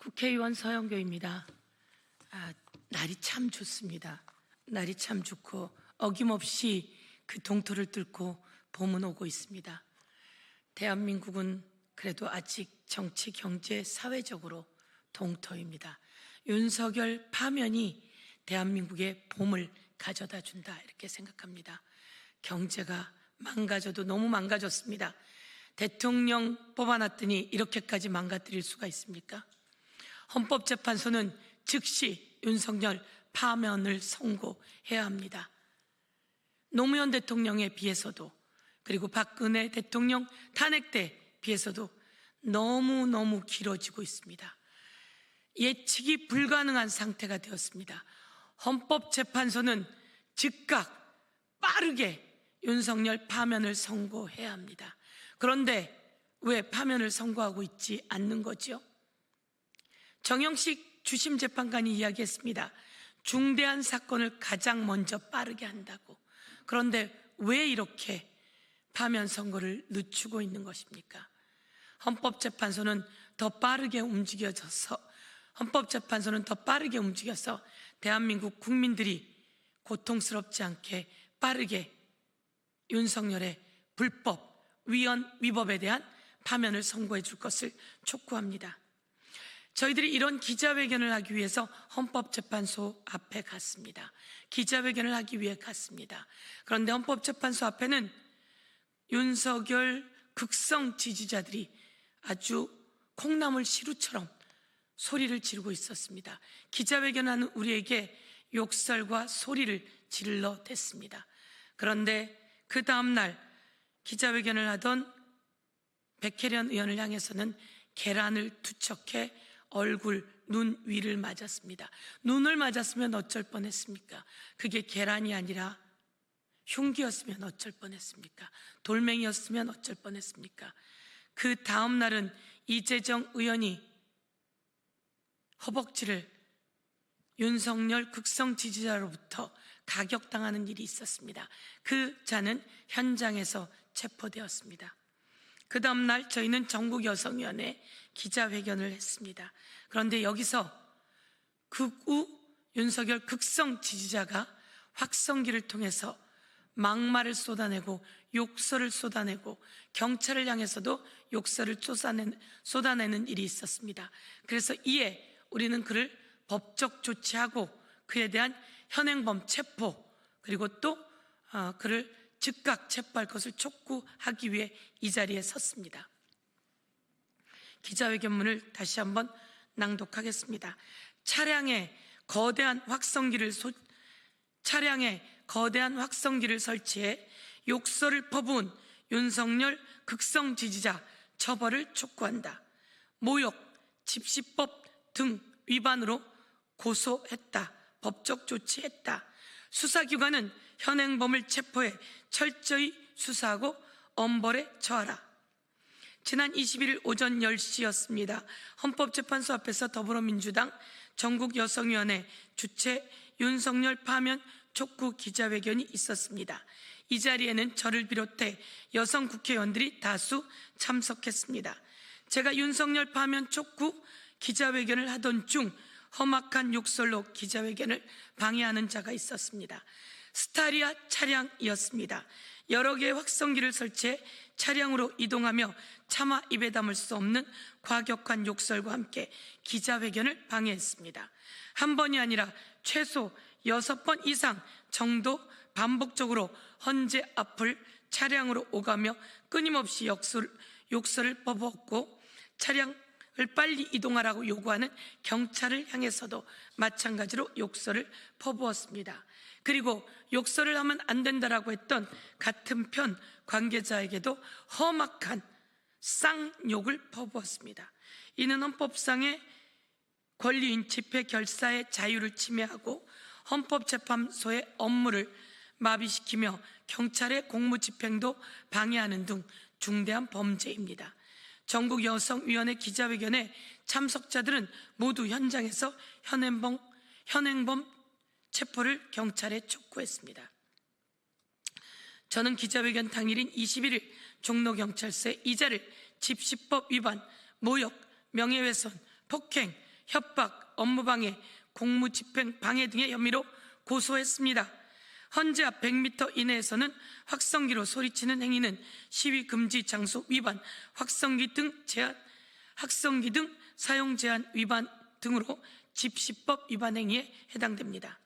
국회의원 서영교입니다. 날이 참 좋습니다. 날이 참 좋고 어김없이 그 동토를 뚫고 봄은 오고 있습니다. 대한민국은 그래도 아직 정치, 경제, 사회적으로 동토입니다. 윤석열 파면이 대한민국의 봄을 가져다 준다 이렇게 생각합니다. 경제가 망가져도 너무 망가졌습니다. 대통령 뽑아놨더니 이렇게까지 망가뜨릴 수가 있습니까? 헌법재판소는 즉시 윤석열 파면을 선고해야 합니다. 노무현 대통령에 비해서도, 그리고 박근혜 대통령 탄핵 때 비해서도 너무너무 길어지고 있습니다. 예측이 불가능한 상태가 되었습니다. 헌법재판소는 즉각 빠르게 윤석열 파면을 선고해야 합니다. 그런데 왜 파면을 선고하고 있지 않는 거죠? 정영식 주심재판관이 이야기했습니다. 중대한 사건을 가장 먼저 빠르게 한다고. 그런데 왜 이렇게 파면 선고를 늦추고 있는 것입니까? 헌법재판소는 더 빠르게 움직여서 대한민국 국민들이 고통스럽지 않게 빠르게 윤석열의 불법, 위법에 대한 파면을 선고해 줄 것을 촉구합니다. 저희들이 이런 기자회견을 하기 위해서 헌법재판소 앞에 갔습니다. 기자회견을 하기 위해 갔습니다. 그런데 헌법재판소 앞에는 윤석열 극성 지지자들이 아주 콩나물 시루처럼 소리를 지르고 있었습니다. 기자회견하는 우리에게 욕설과 소리를 질러댔습니다. 그런데 그 다음날 기자회견을 하던 백혜련 의원을 향해서는 계란을 투척해 얼굴, 눈 위를 맞았습니다. 눈을 맞았으면 어쩔 뻔했습니까? 그게 계란이 아니라 흉기였으면 어쩔 뻔했습니까? 돌멩이였으면 어쩔 뻔했습니까? 그 다음 날은 이재정 의원이 허벅지를 윤석열 극성 지지자로부터 가격당하는 일이 있었습니다. 그 자는 현장에서 체포되었습니다. 그 다음 날 저희는 전국여성위원회 기자회견을 했습니다. 그런데 여기서 극우 윤석열 극성 지지자가 확성기를 통해서 막말을 쏟아내고 욕설을 쏟아내고 경찰을 향해서도 욕설을 쏟아내는 일이 있었습니다. 그래서 이에 우리는 그를 법적 조치하고 그에 대한 현행범 체포, 그리고 또 그를 즉각 체포할 것을 촉구하기 위해 이 자리에 섰습니다. 기자회견문을 다시 한번 낭독하겠습니다. 차량에 거대한 확성기를 설치해 욕설을 퍼부은 윤석열 극성 지지자 처벌을 촉구한다. 모욕, 집시법 등 위반으로 고소했다. 법적 조치했다. 수사기관은 현행범을 체포해 철저히 수사하고 엄벌에 처하라. 지난 21일 오전 10시였습니다. 헌법재판소 앞에서 더불어민주당 전국여성위원회 주최 윤석열 파면 촉구 기자회견이 있었습니다. 이 자리에는 저를 비롯해 여성 국회의원들이 다수 참석했습니다. 제가 윤석열 파면 촉구 기자회견을 하던 중 험악한 욕설로 기자회견을 방해하는 자가 있었습니다. 스타리아 차량이었습니다. 여러 개의 확성기를 설치해 차량으로 이동하며 차마 입에 담을 수 없는 과격한 욕설과 함께 기자회견을 방해했습니다. 한 번이 아니라 최소 6번 이상 정도 반복적으로 헌재 앞을 차량으로 오가며 끊임없이 욕설을 퍼부었고, 차량을 빨리 이동하라고 요구하는 경찰을 향해서도 마찬가지로 욕설을 퍼부었습니다. 그리고 욕설을 하면 안 된다라고 했던 같은 편 관계자에게도 험악한 쌍욕을 퍼부었습니다. 이는 헌법상의 권리인 집회 결사의 자유를 침해하고 헌법재판소의 업무를 마비시키며 경찰의 공무집행도 방해하는 등 중대한 범죄입니다. 전국여성위원회 기자회견에 참석자들은 모두 현장에서 현행범 체포를 경찰에 촉구했습니다. 저는 기자회견 당일인 21일 종로경찰서에 이 자를 집시법 위반, 모욕, 명예훼손, 폭행, 협박, 업무방해, 공무집행 방해 등의 혐의로 고소했습니다. 헌재 앞 100m 이내에서는 확성기로 소리치는 행위는 시위금지 장소 위반, 확성기 등 사용 제한 위반 등으로 집시법 위반 행위에 해당됩니다.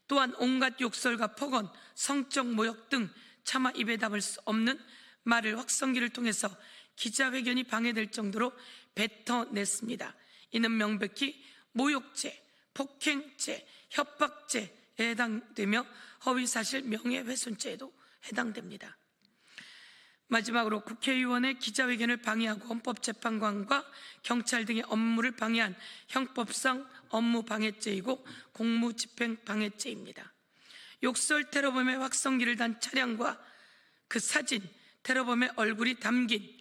또한 온갖 욕설과 폭언, 성적 모욕 등 차마 입에 담을 수 없는 말을 확성기를 통해서 기자회견이 방해될 정도로 뱉어냈습니다. 이는 명백히 모욕죄, 폭행죄, 협박죄에 해당되며 허위사실 명예훼손죄에도 해당됩니다. 마지막으로 국회의원의 기자회견을 방해하고 헌법재판관과 경찰 등의 업무를 방해한 형법상 업무방해죄이고 공무집행방해죄입니다. 욕설 테러범의 확성기를 단 차량과 그 사진, 테러범의 얼굴이 담긴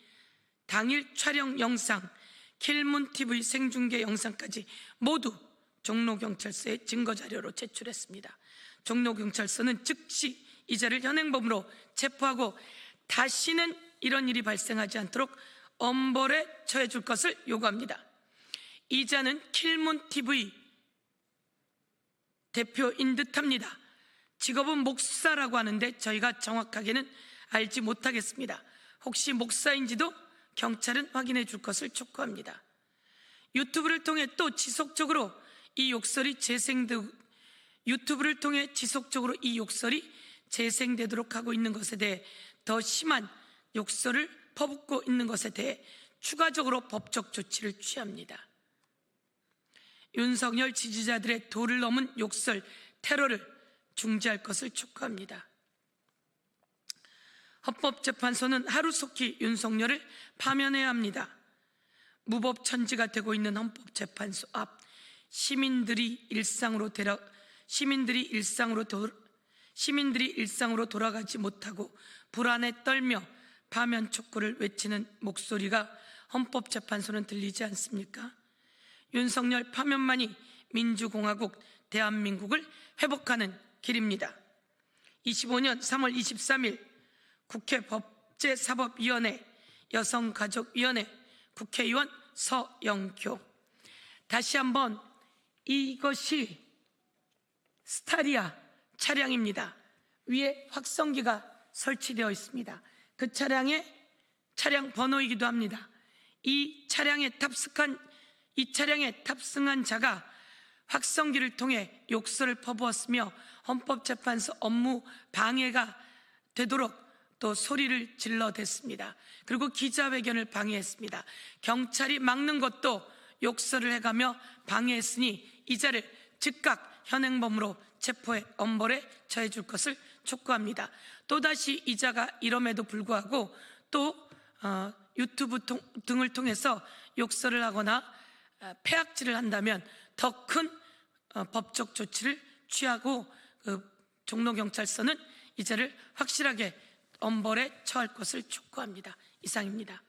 당일 촬영 영상, 킬문TV 생중계 영상까지 모두 종로경찰서에 증거자료로 제출했습니다. 종로경찰서는 즉시 이자를 현행범으로 체포하고 다시는 이런 일이 발생하지 않도록 엄벌에 처해 줄 것을 요구합니다. 이자는 킬문TV 대표인 듯합니다. 직업은 목사라고 하는데 저희가 정확하게는 알지 못하겠습니다. 혹시 목사인지도 경찰은 확인해 줄 것을 촉구합니다. 유튜브를 통해 또 지속적으로 이 욕설이 재생되도록 하고 있는 것에 대해 더 심한 욕설을 퍼붓고 있는 것에 대해 추가적으로 법적 조치를 취합니다. 윤석열 지지자들의 도를 넘은 욕설, 테러를 중지할 것을 촉구합니다. 헌법재판소는 하루속히 윤석열을 파면해야 합니다. 무법천지가 되고 있는 헌법재판소 앞 시민들이 일상으로 돌아가지 못하고 불안에 떨며 파면 촉구를 외치는 목소리가 헌법재판소는 들리지 않습니까? 윤석열 파면만이 민주공화국 대한민국을 회복하는 길입니다. 25년 3월 23일 국회 법제사법위원회, 여성가족위원회 국회의원 서영교. 다시 한번 이것이 스타리아 차량입니다. 위에 확성기가 설치되어 있습니다. 그 차량의 차량 번호이기도 합니다. 이 차량에 탑승한 자가 확성기를 통해 욕설을 퍼부었으며 헌법재판소 업무 방해가 되도록 또 소리를 질러댔습니다. 그리고 기자회견을 방해했습니다. 경찰이 막는 것도 욕설을 해가며 방해했으니 이자를 즉각 현행범으로 체포해 엄벌에 처해 줄 것을 촉구합니다. 또다시 이자가 이럼에도 불구하고 또 유튜브 등을 통해서 욕설을 하거나 폐악질을 한다면 더 큰 법적 조치를 취하고 종로경찰서는 이자를 확실하게 엄벌에 처할 것을 촉구합니다. 이상입니다.